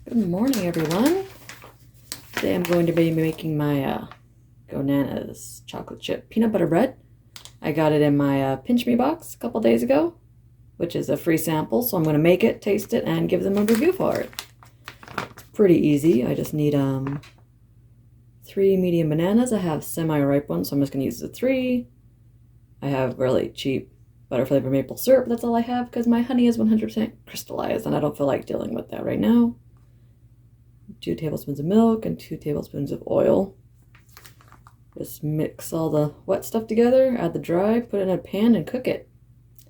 Good morning, everyone. Today I'm going to be making my Gonana's chocolate chip peanut butter bread. I got it in my Pinchme box a couple days ago, which is a free sample, so I'm going to make it, taste it, and give them a review for it. It's pretty easy. I just need 3 medium bananas. I have semi-ripe ones, so I'm just going to use the 3. I have really cheap butter flavored maple syrup. That's all I have because my honey is 100% crystallized, and I don't feel like dealing with that right now. 2 tablespoons of milk and 2 tablespoons of oil. Just mix all the wet stuff together, add the dry, put it in a pan and cook it.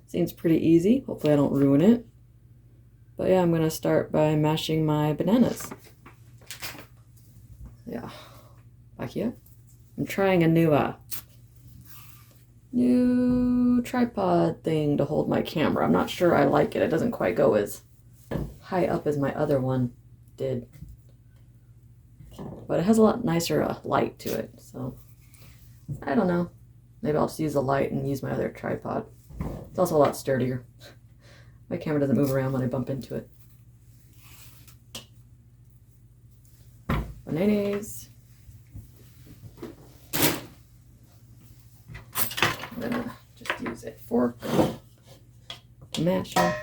Seems pretty easy. Hopefully I don't ruin it. But yeah, I'm going to start by mashing my bananas. Yeah, back here. I'm trying a new tripod thing to hold my camera. I'm not sure I like it. It doesn't quite go as high up as my other one did. But it has a lot nicer light to it, so I don't know. Maybe I'll just use the light and use my other tripod. It's also a lot sturdier. My camera doesn't move around when I bump into it. Bananas. I'm gonna just use a fork to mash them.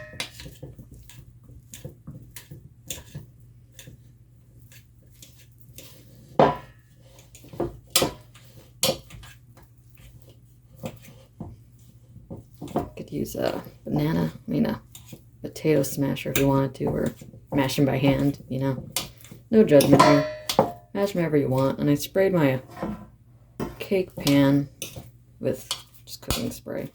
Use a potato smasher if you wanted to, or mash them by hand, you know. No judgment here. Mash them however you want. And I sprayed my cake pan with just cooking spray.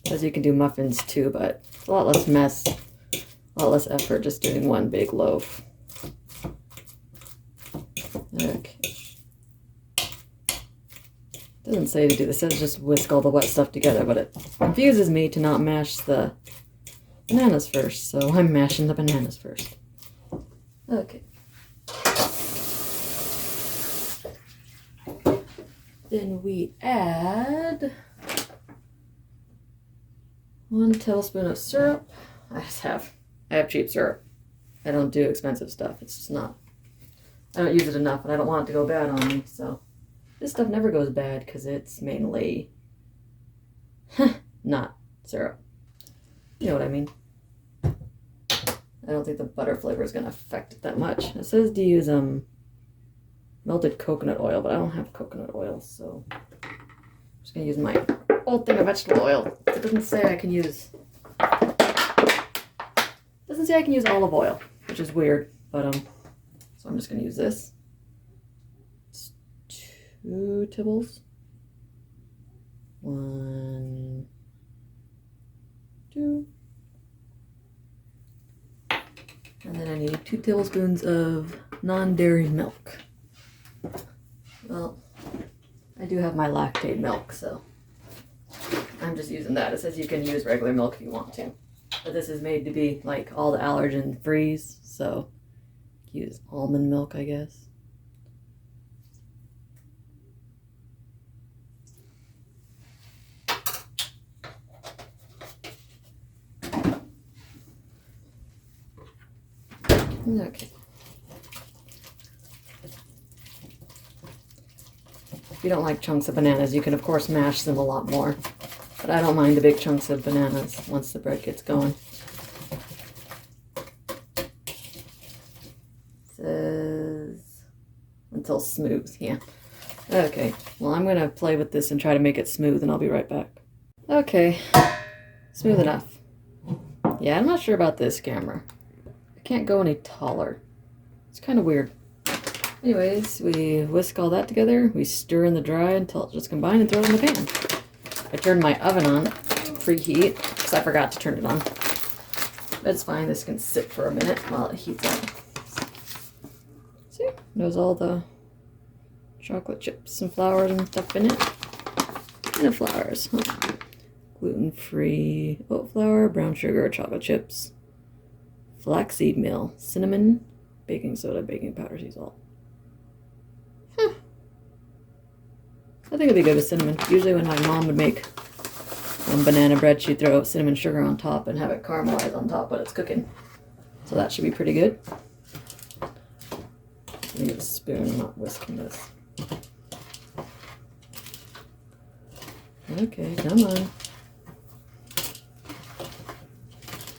Says you can do muffins too, but it's a lot less mess, a lot less effort just doing one big loaf. Okay. Doesn't say to do this, it says just whisk all the wet stuff together, but it confuses me to not mash the bananas first, so I'm mashing the bananas first. Okay. Then we add 1 tablespoon of syrup. I have cheap syrup. I don't do expensive stuff. It's just not, I don't use it enough, and I don't want it to go bad on me, so. This stuff never goes bad because it's mainly not syrup. You know what I mean. I don't think the butter flavor is going to affect it that much. It says to use melted coconut oil, but I don't have coconut oil, so I'm just going to use my old thing of vegetable oil. It doesn't say I can use olive oil, which is weird, but so I'm just going to use this. 2 tibbles. 1, 2. And then I need 2 tablespoons of non-dairy milk. Well, I do have my lactate milk, so I'm just using that. It says you can use regular milk if you want to. But this is made to be like all the allergen frees, so use almond milk, I guess. Okay. If you don't like chunks of bananas, you can of course mash them a lot more. But I don't mind the big chunks of bananas once the bread gets going. It says until smooth, yeah. Okay, well I'm gonna play with this and try to make it smooth, and I'll be right back. Okay, smooth enough. Yeah, I'm not sure about this camera. Can't go any taller. It's kind of weird. Anyways, we whisk all that together. We stir in the dry until it's just combined and throw it in the pan. I turned my oven on to preheat because I forgot to turn it on. That's fine. This can sit for a minute while it heats up. See? There's all the chocolate chips and flours and stuff in it. And the flours. Huh? Gluten-free oat flour, brown sugar, chocolate chips. Flaxseed meal, cinnamon, baking soda, baking powder, sea salt. I think it'd be good with cinnamon. Usually when my mom would make banana bread, she'd throw cinnamon sugar on top and have it caramelize on top when it's cooking. So that should be pretty good. Let me get a spoon, I'm not whisking this. Okay, come on.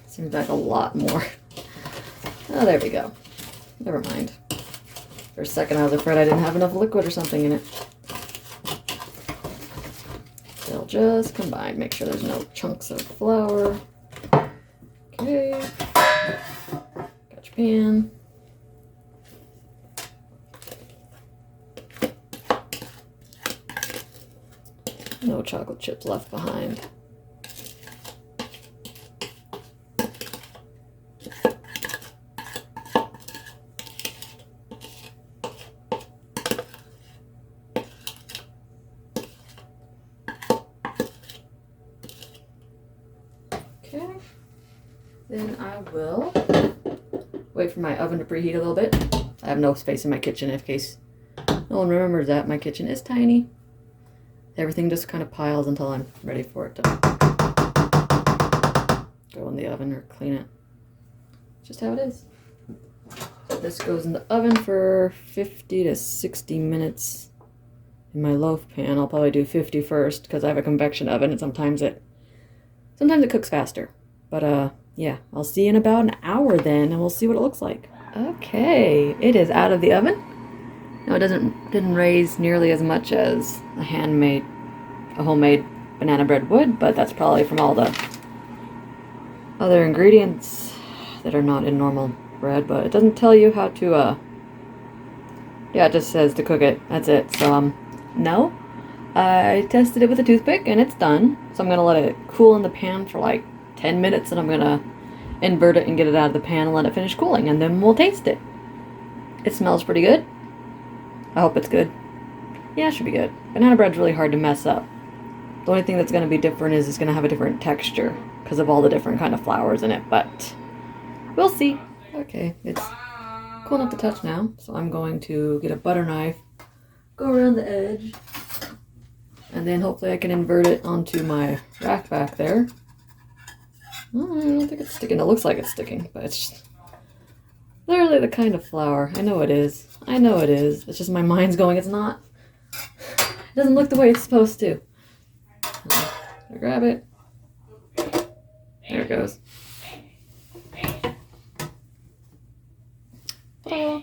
Seems like a lot more. Oh, there we go. Never mind. For a second I was afraid I didn't have enough liquid or something in it. They'll just combine. Make sure there's no chunks of flour. Okay. Got your pan. No chocolate chips left behind. Okay, then I will wait for my oven to preheat a little bit. I have no space in my kitchen in case no one remembers that. My kitchen is tiny. Everything just kind of piles until I'm ready for it to go in the oven or clean it. Just how it is. So this goes in the oven for 50 to 60 minutes. In my loaf pan, I'll probably do 50 first because I have a convection oven and sometimes it cooks faster. But yeah, I'll see you in about an hour then and we'll see what it looks like. Okay, it is out of the oven. No, it didn't raise nearly as much as a homemade banana bread would, but that's probably from all the other ingredients that are not in normal bread. But it doesn't tell you how to, yeah, it just says to cook it. That's it. So, no. I tested it with a toothpick and it's done. So I'm gonna let it cool in the pan for like 10 minutes and I'm gonna invert it and get it out of the pan and let it finish cooling and then we'll taste it. It smells pretty good. I hope it's good. Yeah, it should be good. Banana bread's really hard to mess up. The only thing that's going to be different is it's going to have a different texture because of all the different kind of flours in it, but we'll see. Okay, it's cool enough to touch now, so I'm going to get a butter knife, go around the edge, and then hopefully I can invert it onto my rack back there. Oh, I don't think it's sticking. It looks like it's sticking, but it's just literally the kind of flour. I know it is. I know it is. It's just my mind's going, it's not. It doesn't look the way it's supposed to. I grab it. There it goes. Oh.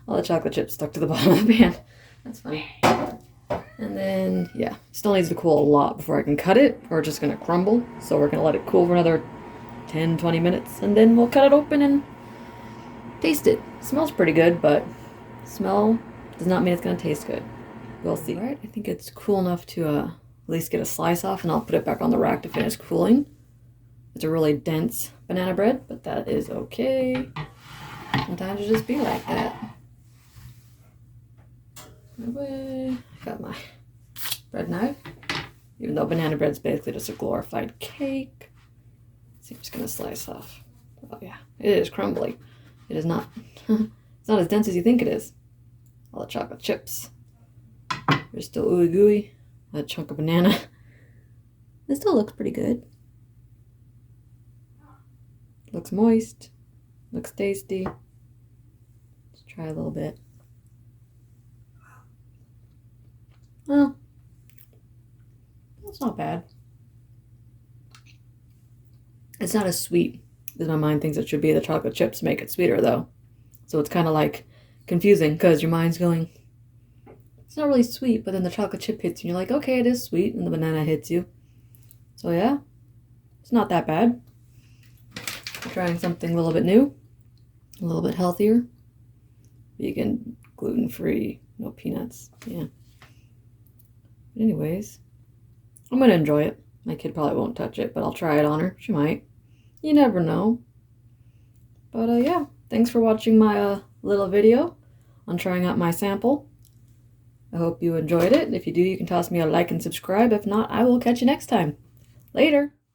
All the chocolate chips stuck to the bottom of the pan. That's funny. And then, yeah, still needs to cool a lot before I can cut it, or it's just going to crumble. So we're going to let it cool for another 10-20 minutes, and then we'll cut it open and taste it. It smells pretty good, but smell does not mean it's going to taste good. We'll see. All right, I think it's cool enough to at least get a slice off, and I'll put it back on the rack to finish cooling. It's a really dense banana bread, but that is okay. Sometimes it just be like that. Away. I got my bread knife. Even though banana bread's basically just a glorified cake. So I'm just going to slice off. Oh yeah, it is crumbly. It is not, it's not as dense as you think it is. All the chocolate chips. They're still ooey gooey. That chunk of banana. It still looks pretty good. Looks moist. Looks tasty. Let's try a little bit. Well, that's not bad. It's not as sweet as my mind thinks it should be. The chocolate chips make it sweeter though. So it's kind of like confusing because your mind's going, it's not really sweet, but then the chocolate chip hits you and you're like, okay, it is sweet, and the banana hits you. So yeah, it's not that bad. I'm trying something a little bit new, a little bit healthier. Vegan, gluten-free, no peanuts, yeah. But anyways, I'm going to enjoy it. My kid probably won't touch it, but I'll try it on her. She might. You never know. But yeah, thanks for watching my little video on trying out my sample. I hope you enjoyed it. If you do, you can toss me a like and subscribe. If not, I will catch you next time. Later.